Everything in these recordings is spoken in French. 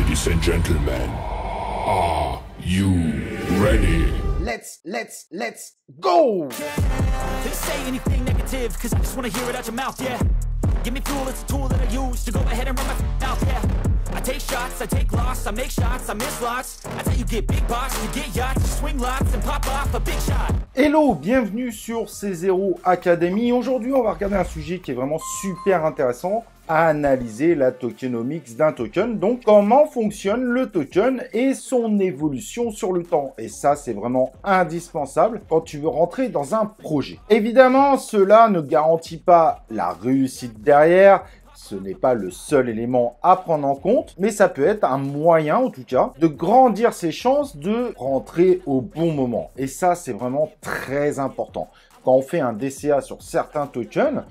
Ladies and gentlemen, are you ready? Let's go! Please say anything negative, cause I just wanna hear it out your mouth, yeah. Give me fuel, it's a tool that I use to go ahead and run my mouth, yeah. I take shots, I take loss, I make shots, I miss lots. That's how you get big box, you get yachts, you swing lots and pop off a big shot. Hello, bienvenue sur C0 Academy. Aujourd'hui, on va regarder un sujet qui est vraiment super intéressant, à analyser la tokenomics d'un token. Donc, comment fonctionne le token et son évolution sur le temps. Et ça, c'est vraiment indispensable quand tu veux rentrer dans un projet. Évidemment, cela ne garantit pas la réussite derrière. Ce n'est pas le seul élément à prendre en compte, mais ça peut être un moyen, en tout cas, de grandir ses chances de rentrer au bon moment. Et ça, c'est vraiment très important. Quand on fait un DCA sur certains tokens,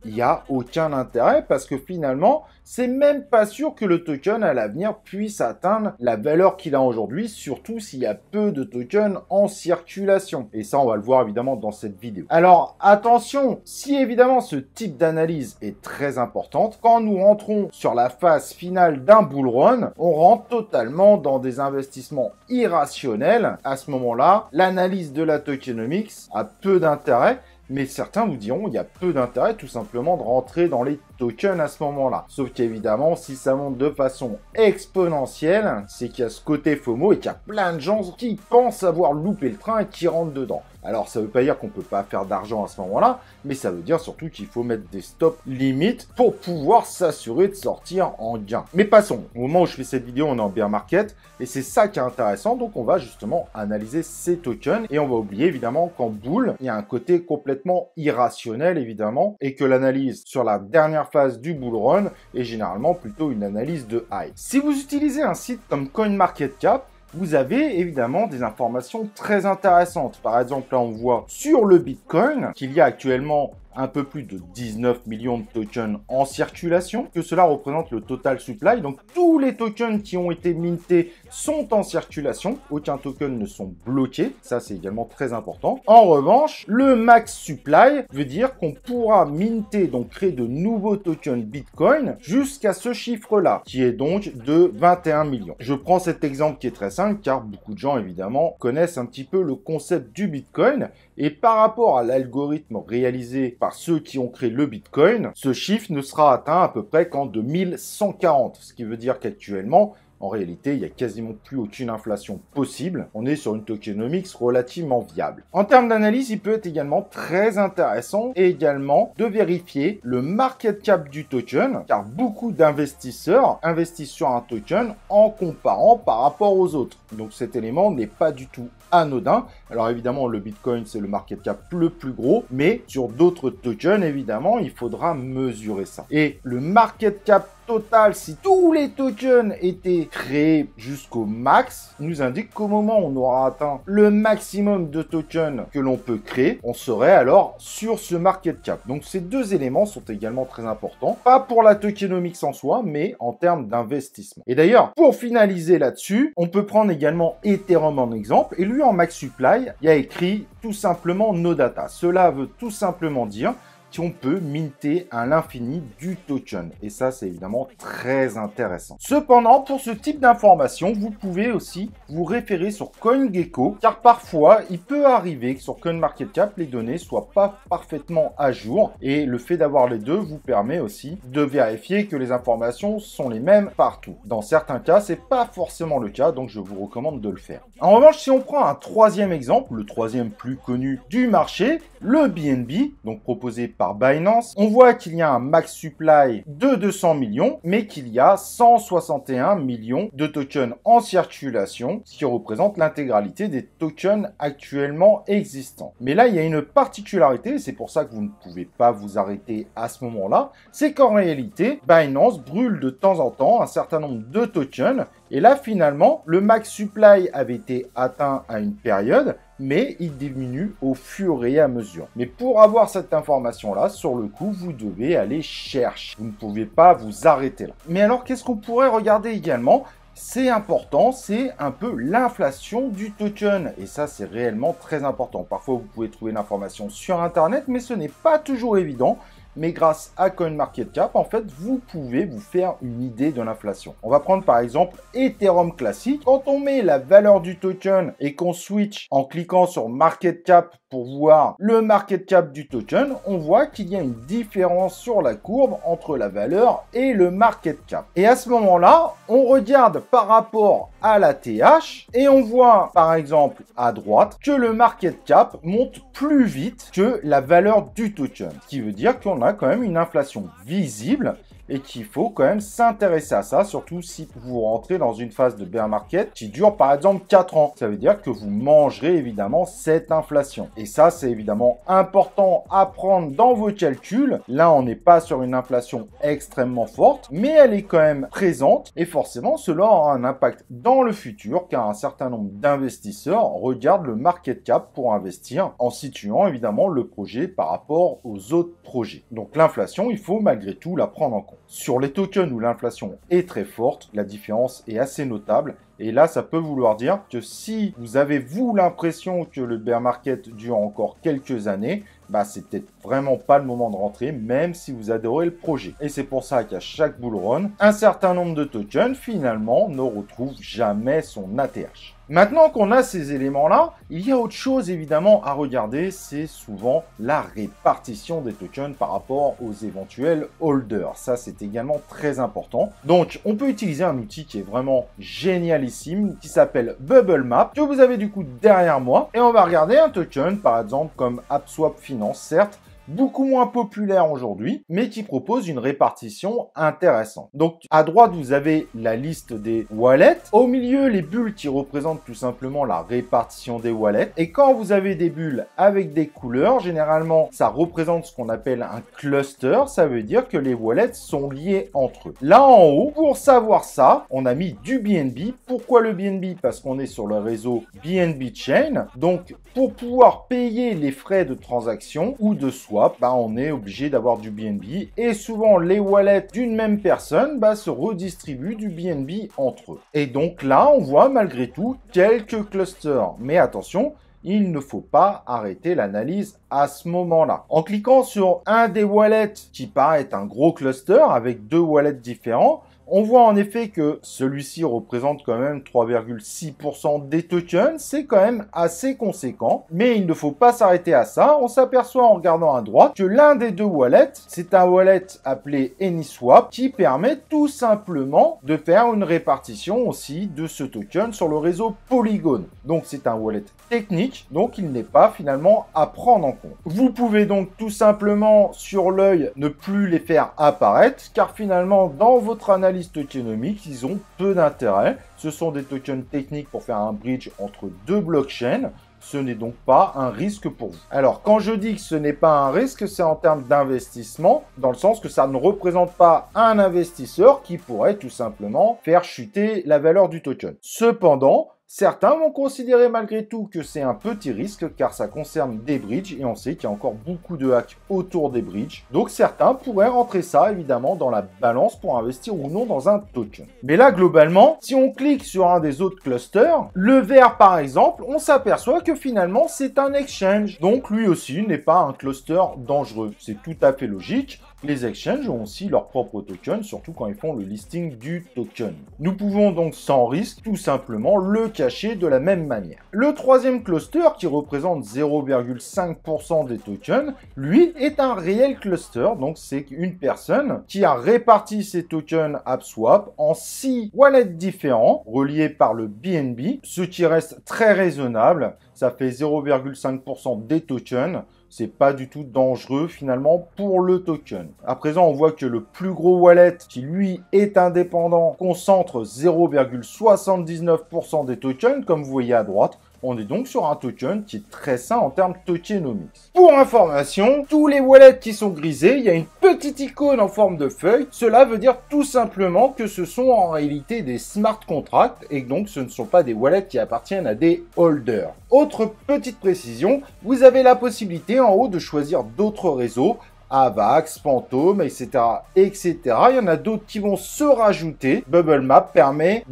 il n'y a aucun intérêt parce que finalement, c'est même pas sûr que le token à l'avenir puisse atteindre la valeur qu'il a aujourd'hui, surtout s'il y a peu de tokens en circulation. Et ça, on va le voir évidemment dans cette vidéo. Alors, attention, si évidemment ce type d'analyse est très importante, quand nous rentrons sur la phase finale d'un bull run, on rentre totalement dans des investissements irrationnels. À ce moment-là, l'analyse de la tokenomics a peu d'intérêt. Mais certains vous diront qu'il y a peu d'intérêt tout simplement de rentrer dans les tokens à ce moment-là. Sauf qu'évidemment, si ça monte de façon exponentielle, c'est qu'il y a ce côté FOMO et qu'il y a plein de gens qui pensent avoir loupé le train et qui rentrent dedans. Alors, ça ne veut pas dire qu'on ne peut pas faire d'argent à ce moment-là, mais ça veut dire surtout qu'il faut mettre des stops limites pour pouvoir s'assurer de sortir en gain. Mais passons, au moment où je fais cette vidéo, on est en bear market, et c'est ça qui est intéressant, donc on va justement analyser ces tokens, et on va oublier évidemment qu'en bull, il y a un côté complètement irrationnel évidemment, et que l'analyse sur la dernière phase du bull run est généralement plutôt une analyse de high. Si vous utilisez un site comme CoinMarketCap, vous avez évidemment des informations très intéressantes. Par exemple, là, on voit sur le Bitcoin qu'il y a actuellement un peu plus de 19 millions de tokens en circulation, que cela représente le total supply. Donc, tous les tokens qui ont été mintés sont en circulation. Aucun token ne sont bloqués. Ça, c'est également très important. En revanche, le max supply veut dire qu'on pourra minter, donc créer de nouveaux tokens Bitcoin jusqu'à ce chiffre-là, qui est donc de 21 millions. Je prends cet exemple qui est très simple, car beaucoup de gens, évidemment, connaissent un petit peu le concept du Bitcoin. Et par rapport à l'algorithme réalisé par ceux qui ont créé le Bitcoin, ce chiffre ne sera atteint à peu près qu'en 2140. Ce qui veut dire qu'actuellement, en réalité, il n'y a quasiment plus aucune inflation possible. On est sur une tokenomics relativement viable. En termes d'analyse, il peut être également très intéressant également de vérifier le market cap du token, car beaucoup d'investisseurs investissent sur un token en comparant par rapport aux autres. Donc cet élément n'est pas du tout anodin. Alors évidemment, le Bitcoin, c'est le market cap le plus gros, mais sur d'autres tokens, évidemment, il faudra mesurer ça. Et le market cap total, si tous les tokens étaient créés jusqu'au max, nous indique qu'au moment où on aura atteint le maximum de tokens que l'on peut créer, on serait alors sur ce market cap. Donc ces deux éléments sont également très importants, pas pour la tokenomics en soi, mais en termes d'investissement. Et d'ailleurs, pour finaliser là-dessus, on peut prendre également Ethereum en exemple, et lui en max supply, il y a écrit tout simplement no data. Cela veut tout simplement dire qu'on peut minter à l'infini du token. Et ça, c'est évidemment très intéressant. Cependant, pour ce type d'information, vous pouvez aussi vous référer sur CoinGecko, car parfois, il peut arriver que sur CoinMarketCap, les données soient pas parfaitement à jour. Et le fait d'avoir les deux vous permet aussi de vérifier que les informations sont les mêmes partout. Dans certains cas, c'est pas forcément le cas, donc je vous recommande de le faire. En revanche, si on prend un troisième exemple, le troisième plus connu du marché, le BNB, donc proposé par Binance, on voit qu'il y a un max supply de 200 millions, mais qu'il y a 161 millions de tokens en circulation, ce qui représente l'intégralité des tokens actuellement existants. Mais là, il y a une particularité, et c'est pour ça que vous ne pouvez pas vous arrêter à ce moment-là, c'est qu'en réalité, Binance brûle de temps en temps un certain nombre de tokens, et là, finalement, le max supply avait été atteint à une période, mais il diminue au fur et à mesure. Mais pour avoir cette information-là, sur le coup, vous devez aller chercher. Vous ne pouvez pas vous arrêter là. Mais alors, qu'est-ce qu'on pourrait regarder également ? C'est important, c'est un peu l'inflation du token. Et ça, c'est réellement très important. Parfois, vous pouvez trouver l'information sur Internet, mais ce n'est pas toujours évident. mais grâce à CoinMarketCap, en fait, vous pouvez vous faire une idée de l'inflation. On va prendre par exemple Ethereum classique. Quand on met la valeur du token et qu'on switch en cliquant sur Market Cap pour voir le market cap du token, on voit qu'il y a une différence sur la courbe entre la valeur et le market cap. Et à ce moment-là, on regarde par rapport à la TH et on voit par exemple à droite que le market cap monte plus vite que la valeur du token. Ce qui veut dire qu'on a quand même une inflation visible et qu'il faut quand même s'intéresser à ça, surtout si vous rentrez dans une phase de bear market qui dure par exemple 4 ans. Ça veut dire que vous mangerez évidemment cette inflation. Et ça, c'est évidemment important à prendre dans vos calculs. Là, on n'est pas sur une inflation extrêmement forte, mais elle est quand même présente et forcément, cela aura un impact dans le futur car un certain nombre d'investisseurs regardent le market cap pour investir en situant évidemment le projet par rapport aux autres projets. Donc l'inflation, il faut malgré tout la prendre en compte. Sur les tokens où l'inflation est très forte, la différence est assez notable. Et là, ça peut vouloir dire que si vous avez, vous, l'impression que le bear market dure encore quelques années, bah, c'est peut-être vraiment pas le moment de rentrer, même si vous adorez le projet. Et c'est pour ça qu'à chaque bull run, un certain nombre de tokens, finalement, ne retrouvent jamais son ATH. Maintenant qu'on a ces éléments-là, il y a autre chose évidemment à regarder, c'est souvent la répartition des tokens par rapport aux éventuels holders. Ça, c'est également très important. Donc, on peut utiliser un outil qui est vraiment génialissime, qui s'appelle Bubble Map, que vous avez du coup derrière moi. Et on va regarder un token, par exemple, comme AppSwap Finance, certes, beaucoup moins populaire aujourd'hui, mais qui propose une répartition intéressante. Donc, à droite, vous avez la liste des wallets. Au milieu, les bulles qui représentent tout simplement la répartition des wallets. Et quand vous avez des bulles avec des couleurs, généralement, ça représente ce qu'on appelle un cluster. Ça veut dire que les wallets sont liés entre eux. Là, en haut, pour savoir ça, on a mis du BNB. Pourquoi le BNB? Parce qu'on est sur le réseau BNB Chain. Donc, pour pouvoir payer les frais de transaction ou de swap, bah, on est obligé d'avoir du BNB et souvent les wallets d'une même personne se redistribuent du BNB entre eux. Et donc là, on voit malgré tout quelques clusters. Mais attention, il ne faut pas arrêter l'analyse à ce moment-là. En cliquant sur un des wallets qui paraît être un gros cluster avec deux wallets différents, on voit en effet que celui-ci représente quand même 3,6% des tokens. C'est quand même assez conséquent. Mais il ne faut pas s'arrêter à ça. On s'aperçoit en regardant à droite que l'un des deux wallets, c'est un wallet appelé AnySwap qui permet tout simplement de faire une répartition aussi de ce token sur le réseau Polygon. Donc c'est un wallet technique, donc il n'est pas finalement à prendre en compte. Vous pouvez donc tout simplement sur l'œil ne plus les faire apparaître car finalement dans votre analyse tokenomique, ils ont peu d'intérêt. Ce sont des tokens techniques pour faire un bridge entre deux blockchains. Ce n'est donc pas un risque pour vous. Alors, quand je dis que ce n'est pas un risque, c'est en termes d'investissement, dans le sens que ça ne représente pas un investisseur qui pourrait tout simplement faire chuter la valeur du token. Cependant, certains vont considérer malgré tout que c'est un petit risque car ça concerne des bridges et on sait qu'il y a encore beaucoup de hacks autour des bridges. Donc certains pourraient rentrer ça évidemment dans la balance pour investir ou non dans un token. Mais là globalement, si on clique sur un des autres clusters, le vert par exemple, on s'aperçoit que finalement c'est un exchange. Donc lui aussi n'est pas un cluster dangereux. C'est tout à fait logique. Les exchanges ont aussi leur propre token, surtout quand ils font le listing du token. Nous pouvons donc sans risque tout simplement le cacher de la même manière. Le troisième cluster, qui représente 0,5% des tokens, lui est un réel cluster, donc c'est une personne qui a réparti ses tokens AppSwap en 6 wallets différents, reliés par le BNB, ce qui reste très raisonnable. Ça fait 0,5% des tokens. C'est pas du tout dangereux finalement pour le token. À présent, on voit que le plus gros wallet, qui lui est indépendant, concentre 0,79% des tokens, comme vous voyez à droite. On est donc sur un token qui est très sain en termes tokenomics. Pour information, tous les wallets qui sont grisés, il y a une petite icône en forme de feuille. Cela veut dire tout simplement que ce sont en réalité des smart contracts et donc ce ne sont pas des wallets qui appartiennent à des holders. Autre petite précision, vous avez la possibilité en haut de choisir d'autres réseaux Avax, Phantom, etc., etc. Il y en a d'autres qui vont se rajouter. Bubble Map permet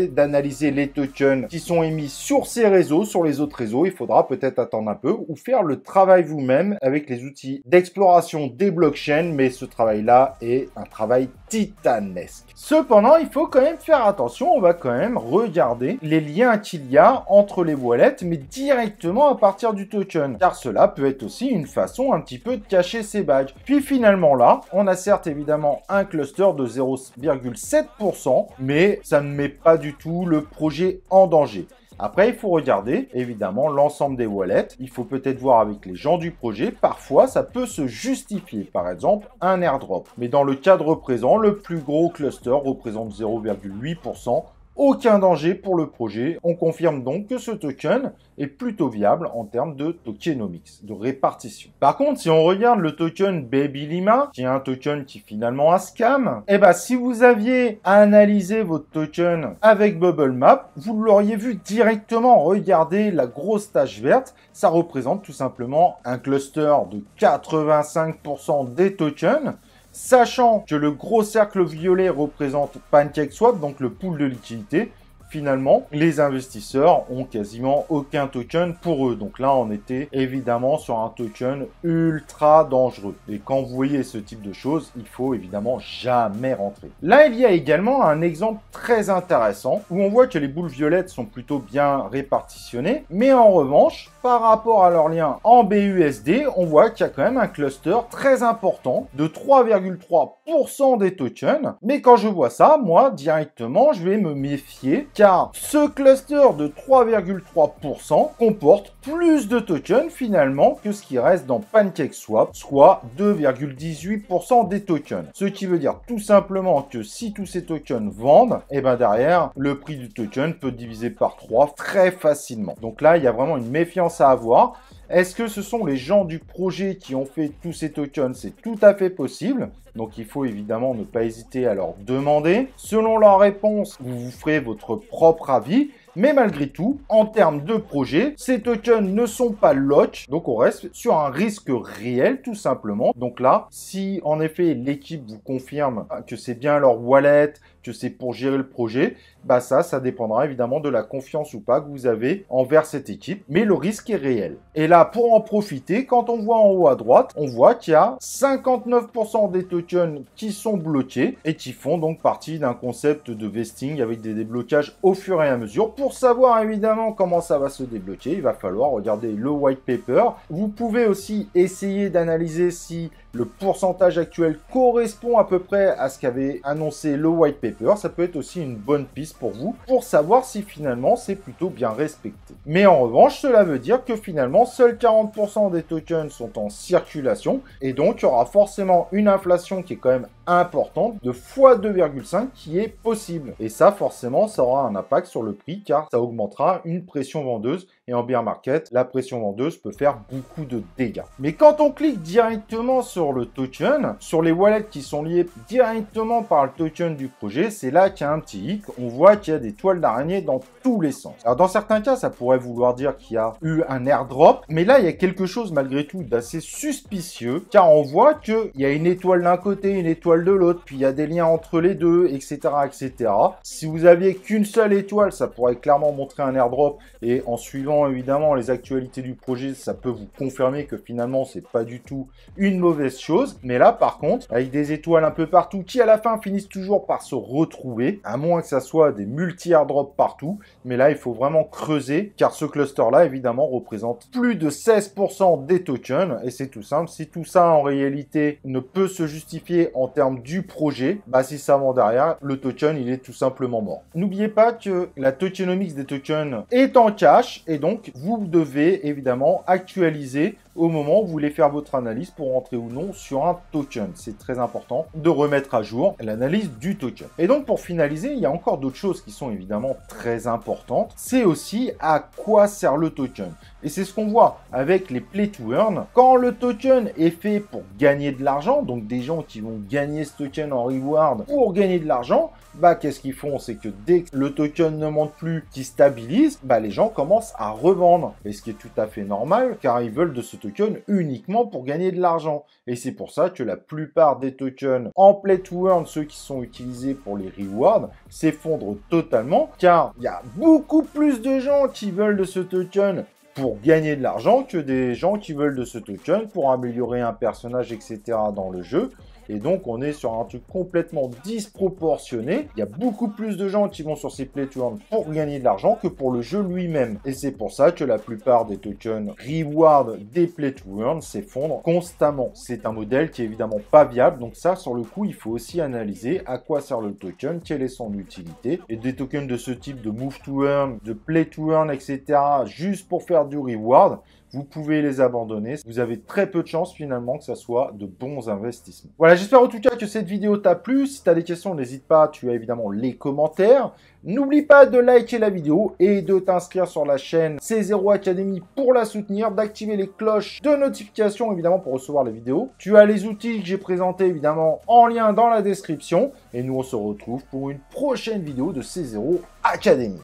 d'analyser les tokens qui sont émis sur ces réseaux, sur les autres réseaux. Il faudra peut-être attendre un peu ou faire le travail vous-même avec les outils d'exploration des blockchains, mais ce travail-là est un travail titanesque. Cependant, il faut quand même faire attention, on va quand même regarder les liens qu'il y a entre les wallets, mais directement à partir du token, car cela peut être aussi une façon un petit peu de cacher ces badges. Puis finalement là, on a certes évidemment un cluster de 0,7%, mais ça ne met pas du tout le projet en danger. Après, il faut regarder, évidemment, l'ensemble des wallets. Il faut peut-être voir avec les gens du projet. Parfois, ça peut se justifier. Par exemple, un airdrop. Mais dans le cadre présent, le plus gros cluster représente 0,8%. Aucun danger pour le projet. On confirme donc que ce token est plutôt viable en termes de tokenomics, de répartition. Par contre, si on regarde le token Baby Lima, qui est un token qui finalement a scam, eh ben, si vous aviez analysé votre token avec Bubble Map, vous l'auriez vu directement. Regardez la grosse tache verte. Ça représente tout simplement un cluster de 85% des tokens. Sachant que le gros cercle violet représente PancakeSwap, donc le pool de liquidité, finalement, les investisseurs ont quasiment aucun token pour eux. Donc là, on était évidemment sur un token ultra dangereux. Et quand vous voyez ce type de choses, il faut évidemment jamais rentrer. Là, il y a également un exemple très intéressant où on voit que les boules violettes sont plutôt bien répartitionnées. Mais en revanche, par rapport à leur lien en BUSD, on voit qu'il y a quand même un cluster très important de 3,3% des tokens. Mais quand je vois ça, moi, directement, je vais me méfier car ce cluster de 3,3% comporte plus de tokens finalement que ce qui reste dans PancakeSwap, soit 2,18% des tokens. Ce qui veut dire tout simplement que si tous ces tokens vendent, et ben derrière, le prix du token peut diviser par 3 très facilement. Donc là, il y a vraiment une méfiance à avoir. Est-ce que ce sont les gens du projet qui ont fait tous ces tokens? C'est tout à fait possible. Donc il faut évidemment ne pas hésiter à leur demander. Selon leur réponse, vous vous ferez votre propre avis. Mais malgré tout, en termes de projet, ces tokens ne sont pas lock. Donc on reste sur un risque réel tout simplement. Donc là, si en effet l'équipe vous confirme que c'est bien leur wallet, que c'est pour gérer le projet, bah ça dépendra évidemment de la confiance ou pas que vous avez envers cette équipe. Mais le risque est réel. Et là, pour en profiter, quand on voit en haut à droite, on voit qu'il y a 59% des tokens qui sont bloqués et qui font donc partie d'un concept de vesting avec des déblocages au fur et à mesure. Pour savoir évidemment comment ça va se débloquer, il va falloir regarder le white paper. Vous pouvez aussi essayer d'analyser si le pourcentage actuel correspond à peu près à ce qu'avait annoncé le white paper. Ça peut être aussi une bonne piste pour vous, pour savoir si finalement c'est plutôt bien respecté. Mais en revanche, cela veut dire que finalement, seuls 40% des tokens sont en circulation, et donc il y aura forcément une inflation qui est quand même importante, de x2,5 qui est possible. Et ça, forcément, ça aura un impact sur le prix, car ça augmentera une pression vendeuse, et en bear market, la pression vendeuse peut faire beaucoup de dégâts. Mais quand on clique directement sur le token, sur les wallets qui sont liés directement par le token du projet, c'est là qu'il y a un petit hic. On voit qu'il y a des toiles d'araignée dans tous les sens. Alors dans certains cas, ça pourrait vouloir dire qu'il y a eu un airdrop, mais là, il y a quelque chose malgré tout d'assez suspicieux, car on voit qu'il y a une étoile d'un côté, une étoile de l'autre, puis il y a des liens entre les deux, etc., etc. Si vous aviez qu'une seule étoile, ça pourrait clairement montrer un airdrop, et en suivant évidemment les actualités du projet, ça peut vous confirmer que finalement, c'est pas du tout une mauvaise chose. Mais là, par contre, avec des étoiles un peu partout, qui à la fin finissent toujours par se retrouver, à moins que ça soit des multi-airdrops partout, mais là, il faut vraiment creuser, car ce cluster-là, évidemment, représente plus de 16% des tokens, et c'est tout simple. Si tout ça, en réalité, ne peut se justifier en termes du projet, bah si ça vend derrière, le token, il est tout simplement mort. N'oubliez pas que la tokenomics des tokens est en cash, et donc, vous devez évidemment actualiser au moment où vous voulez faire votre analyse pour rentrer ou non sur un token. C'est très important de remettre à jour l'analyse du token. Et donc pour finaliser, il y a encore d'autres choses qui sont évidemment très importantes. C'est aussi à quoi sert le token. Et c'est ce qu'on voit avec les play to earn. Quand le token est fait pour gagner de l'argent, donc des gens qui vont gagner ce token en reward pour gagner de l'argent, bah qu'est-ce qu'ils font? C'est que dès que le token ne monte plus, qui stabilise, bah les gens commencent à revendre. Et ce qui est tout à fait normal, car ils veulent de ce token tokens uniquement pour gagner de l'argent. Et c'est pour ça que la plupart des tokens en Play to Earn, ceux qui sont utilisés pour les rewards, s'effondrent totalement, car il y a beaucoup plus de gens qui veulent de ce token pour gagner de l'argent que des gens qui veulent de ce token pour améliorer un personnage, etc. dans le jeu. Et donc, on est sur un truc complètement disproportionné. Il y a beaucoup plus de gens qui vont sur ces Play to Earn pour gagner de l'argent que pour le jeu lui-même. Et c'est pour ça que la plupart des tokens reward des Play to Earn s'effondrent constamment. C'est un modèle qui est évidemment pas viable. Donc ça, sur le coup, il faut aussi analyser à quoi sert le token, quelle est son utilité. Et des tokens de ce type de Move to Earn, de Play to Earn, etc. juste pour faire du reward, vous pouvez les abandonner. Vous avez très peu de chances finalement que ça soit de bons investissements. Voilà, j'espère en tout cas que cette vidéo t'a plu. Si tu as des questions, n'hésite pas, tu as évidemment les commentaires. N'oublie pas de liker la vidéo et de t'inscrire sur la chaîne C0 Academy pour la soutenir, d'activer les cloches de notification évidemment pour recevoir les vidéos. Tu as les outils que j'ai présentés évidemment en lien dans la description. Et nous on se retrouve pour une prochaine vidéo de C0 Academy.